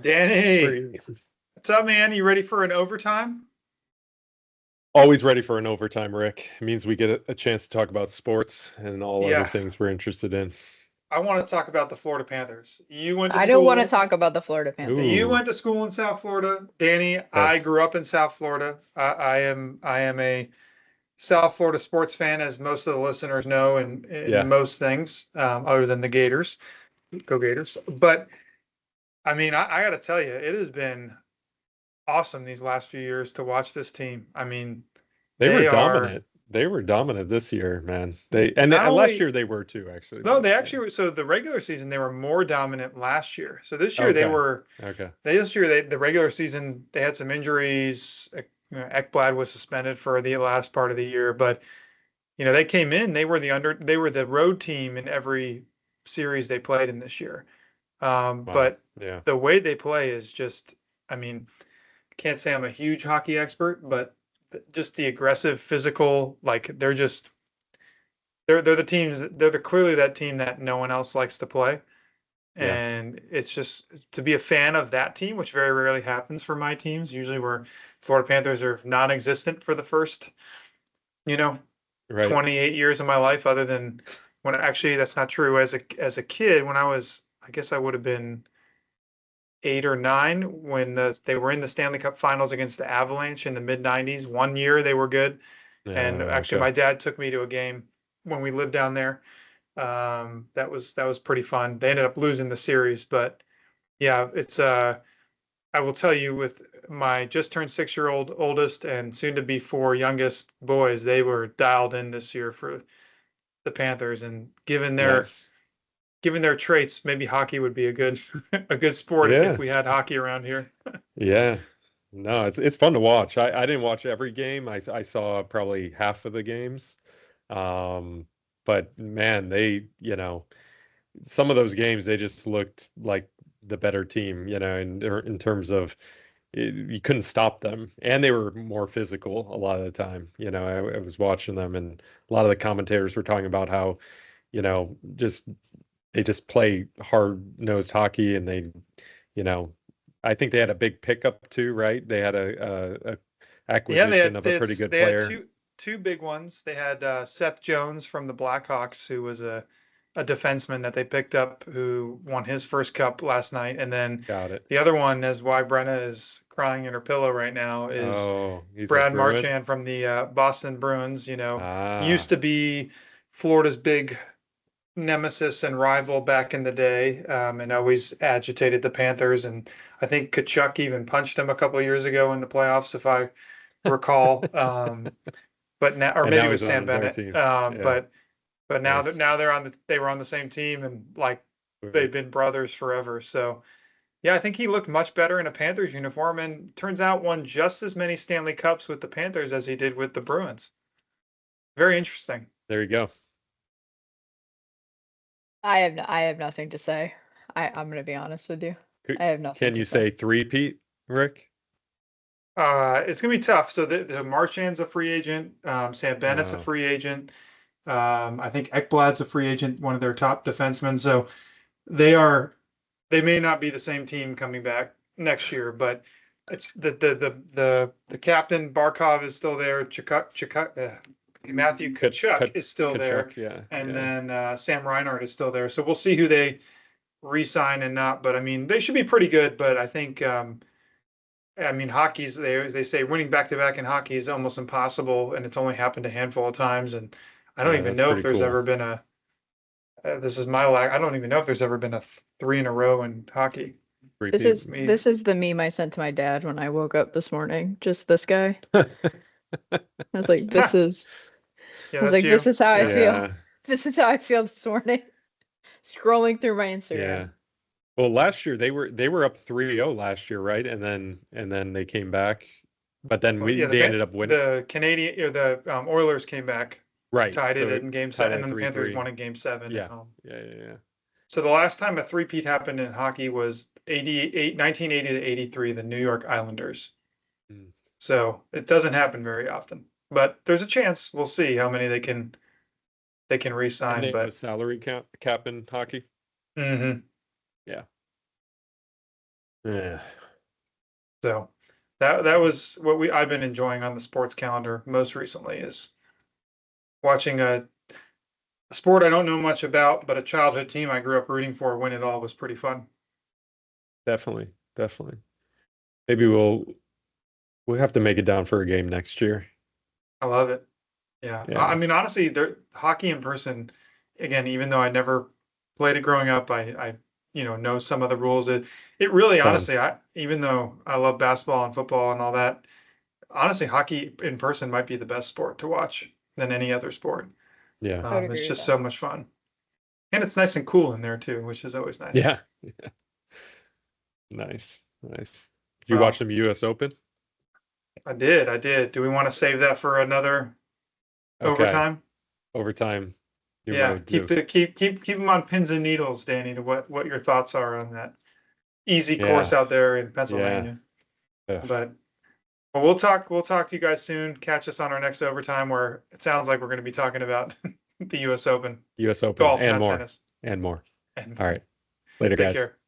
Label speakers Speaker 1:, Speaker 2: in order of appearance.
Speaker 1: Danny, what's up, man? You ready for an overtime?
Speaker 2: Always ready for an overtime, Rick. It means we get a chance to talk about sports and all other
Speaker 1: Yeah,
Speaker 2: things we're interested in.
Speaker 1: I want to talk about the Florida Panthers. You went to
Speaker 3: I don't want to
Speaker 1: school.
Speaker 3: talk about the Florida Panthers.
Speaker 1: You
Speaker 2: Ooh,
Speaker 1: went to school in South Florida, Danny. I
Speaker 2: yes.
Speaker 1: grew up in South Florida. I am a South Florida sports fan, as most of the listeners know, in
Speaker 2: Yeah.
Speaker 1: most things, other than the Gators. Go Gators! But I mean, I got to tell you, it has been awesome these last few years to watch this team. I mean,
Speaker 2: They were
Speaker 1: they are
Speaker 2: dominant. They were dominant this year, man. And
Speaker 1: not
Speaker 2: last
Speaker 1: only
Speaker 2: year they were too, actually,
Speaker 1: No,
Speaker 2: but
Speaker 1: they
Speaker 2: yeah.
Speaker 1: actually were. So the regular season, they were more dominant last year. So this year they
Speaker 2: Okay.
Speaker 1: were.
Speaker 2: Okay.
Speaker 1: The regular season they had some injuries. Ekblad was suspended for the last part of the year, but they came in. They were the road team in every series they played in this year.
Speaker 2: Wow.
Speaker 1: But
Speaker 2: Yeah.
Speaker 1: the way they play is just. I mean, can't say I'm a huge hockey expert, but just the aggressive, physical, like they're the teams. They're clearly that team that no one else likes to play.
Speaker 2: Yeah.
Speaker 1: And it's just to be a fan of that team, which very rarely happens for my teams. Usually, where Florida Panthers are non-existent for the first, you know,
Speaker 2: Right.
Speaker 1: 28 years of my life. Other than when actually that's not true. As a kid, when I guess I would have been 8 or 9 when they were in the Stanley Cup Finals against the Avalanche in the mid '90s. One year they were good, and actually
Speaker 2: Okay.
Speaker 1: my dad took me to a game when we lived down there. That was pretty fun. They ended up losing the series, but yeah, it's I will tell you, with my just turned 6-year-old oldest and soon to be 4 youngest boys, they were dialed in this year for the Panthers. And
Speaker 2: Nice.
Speaker 1: given their traits, maybe hockey would be a good a good sport if
Speaker 2: Yeah.
Speaker 1: we had hockey around here.
Speaker 2: Yeah. No, it's fun to watch. I didn't watch every game. I saw probably half of the games. Um, but man, some of those games they just looked like the better team, in terms of you couldn't stop them, and they were more physical a lot of the time. I was watching them, and a lot of the commentators were talking about how, just they just play hard-nosed hockey, and you know, I think they had a big pickup too, right? They had a
Speaker 1: Yeah,
Speaker 2: acquisition of a pretty good
Speaker 1: they had
Speaker 2: player.
Speaker 1: two big ones. They had Seth Jones from the Blackhawks, who was a defenseman that they picked up, who won his first cup last night. And then
Speaker 2: Got it.
Speaker 1: the other one is why Brenna is crying in her pillow right now is
Speaker 2: Oh, he's a
Speaker 1: Brad
Speaker 2: Bruin.
Speaker 1: Marchand from the Boston Bruins. Used
Speaker 2: Ah,
Speaker 1: to be Florida's big nemesis and rival back in the day, and always agitated the Panthers. And I think Kachuk even punched him a couple of years ago in the playoffs, if I recall. But now, or
Speaker 2: and
Speaker 1: maybe
Speaker 2: now
Speaker 1: it was
Speaker 2: he's
Speaker 1: Sam
Speaker 2: on their
Speaker 1: Bennett.
Speaker 2: team. Yeah,
Speaker 1: But
Speaker 2: nice.
Speaker 1: now they were on the same team, and like they've
Speaker 2: Sweet.
Speaker 1: been brothers forever. So yeah, I think he looked much better in a Panthers uniform, and turns out won just as many Stanley Cups with the Panthers as he did with the Bruins. Very interesting.
Speaker 2: There you go.
Speaker 3: I have nothing to say. I'm gonna be honest with you.
Speaker 2: C-
Speaker 3: I have nothing
Speaker 2: Can
Speaker 3: to
Speaker 2: you
Speaker 3: say.
Speaker 2: say three-peat, Rick?
Speaker 1: It's gonna be tough. So the Marchand's a free agent. Sam Bennett's a
Speaker 2: Oh,
Speaker 1: free agent. I think Ekblad's a free agent, one of their top defensemen. So they are they may not be the same team coming back next year, but it's the captain Barkov is still there. Matthew
Speaker 2: Cut,
Speaker 1: Kachuk
Speaker 2: cut,
Speaker 1: is still there,
Speaker 2: Kachuk. Yeah,
Speaker 1: and
Speaker 2: yeah,
Speaker 1: then Sam Reinhart is still there. So we'll see who they re-sign and not. But I mean, they should be pretty good. But I think I mean, hockey's they say winning back to back in hockey is almost impossible, and it's only happened a handful of times. And I don't
Speaker 2: yeah.
Speaker 1: even
Speaker 2: That's
Speaker 1: know if
Speaker 2: pretty
Speaker 1: there's
Speaker 2: cool.
Speaker 1: ever been a this is my lack. I don't even know if there's ever been a three in a row in hockey.
Speaker 2: Three-peat.
Speaker 1: Me,
Speaker 3: This is the meme I sent to my dad when I woke up this morning. Just this guy. I was like,
Speaker 1: yeah, that's
Speaker 3: this
Speaker 1: you.
Speaker 3: is how I
Speaker 1: Yeah,
Speaker 3: feel.
Speaker 2: Yeah,
Speaker 3: This is how I feel this morning. Scrolling through my
Speaker 2: yeah.
Speaker 3: Instagram.
Speaker 2: Well, last year they were up 3-0 last year, right? And then they came back, but then
Speaker 1: well,
Speaker 2: we
Speaker 1: yeah.
Speaker 2: they ended up winning.
Speaker 1: The Canadian or the Oilers came back,
Speaker 2: Right.
Speaker 1: tied it
Speaker 2: So
Speaker 1: in Game
Speaker 2: tied
Speaker 1: Seven, and
Speaker 2: at
Speaker 1: then the Panthers
Speaker 2: 3-3.
Speaker 1: won in Game 7 at
Speaker 2: Yeah.
Speaker 1: home.
Speaker 2: Yeah, yeah, yeah.
Speaker 1: So the last time a three-peat happened in hockey was 1980 to 83, the New York Islanders.
Speaker 2: Mm.
Speaker 1: So it doesn't happen very often, but there's a chance. We'll see how many they can
Speaker 2: And
Speaker 1: re-sign.
Speaker 2: they have a
Speaker 1: But
Speaker 2: salary cap in hockey.
Speaker 1: mhm.
Speaker 2: Yeah. Yeah.
Speaker 1: So that was what I've been enjoying on the sports calendar most recently is watching a sport I don't know much about, but a childhood team I grew up rooting for win it all was pretty fun.
Speaker 2: Definitely. Definitely. Maybe we'll have to make it down for a game next year.
Speaker 1: I love it. Yeah. I
Speaker 2: Yeah.
Speaker 1: mean, honestly, hockey in person, again, even though I never played it growing up, I know some of the rules. It really,
Speaker 2: Fun.
Speaker 1: honestly, even though I love basketball and football and all that, honestly, hockey in person might be the best sport to watch than any other sport.
Speaker 2: Yeah.
Speaker 3: I would
Speaker 1: It's
Speaker 3: agree with
Speaker 1: just
Speaker 3: that.
Speaker 1: so much fun. And it's nice and cool in there too, which is always nice.
Speaker 2: Yeah. Nice. Nice. Did you watch
Speaker 1: Well,
Speaker 2: some US Open?
Speaker 1: I did. I did. Do we want to save that for another
Speaker 2: Okay.
Speaker 1: overtime?
Speaker 2: Overtime. New
Speaker 1: Yeah,
Speaker 2: mode
Speaker 1: keep
Speaker 2: too.
Speaker 1: keep them on pins and needles, Danny, to what your thoughts are on that easy course
Speaker 2: Yeah.
Speaker 1: out there in
Speaker 2: Yeah.
Speaker 1: Pennsylvania.
Speaker 2: Ugh.
Speaker 1: But well, we'll talk to you guys soon. Catch us on our next overtime where it sounds like we're going to be talking about the US Open
Speaker 2: US Open
Speaker 1: golf,
Speaker 2: and
Speaker 1: not
Speaker 2: more.
Speaker 1: tennis.
Speaker 2: And more.
Speaker 1: And
Speaker 2: All right. Later,
Speaker 1: take
Speaker 2: guys.
Speaker 1: care.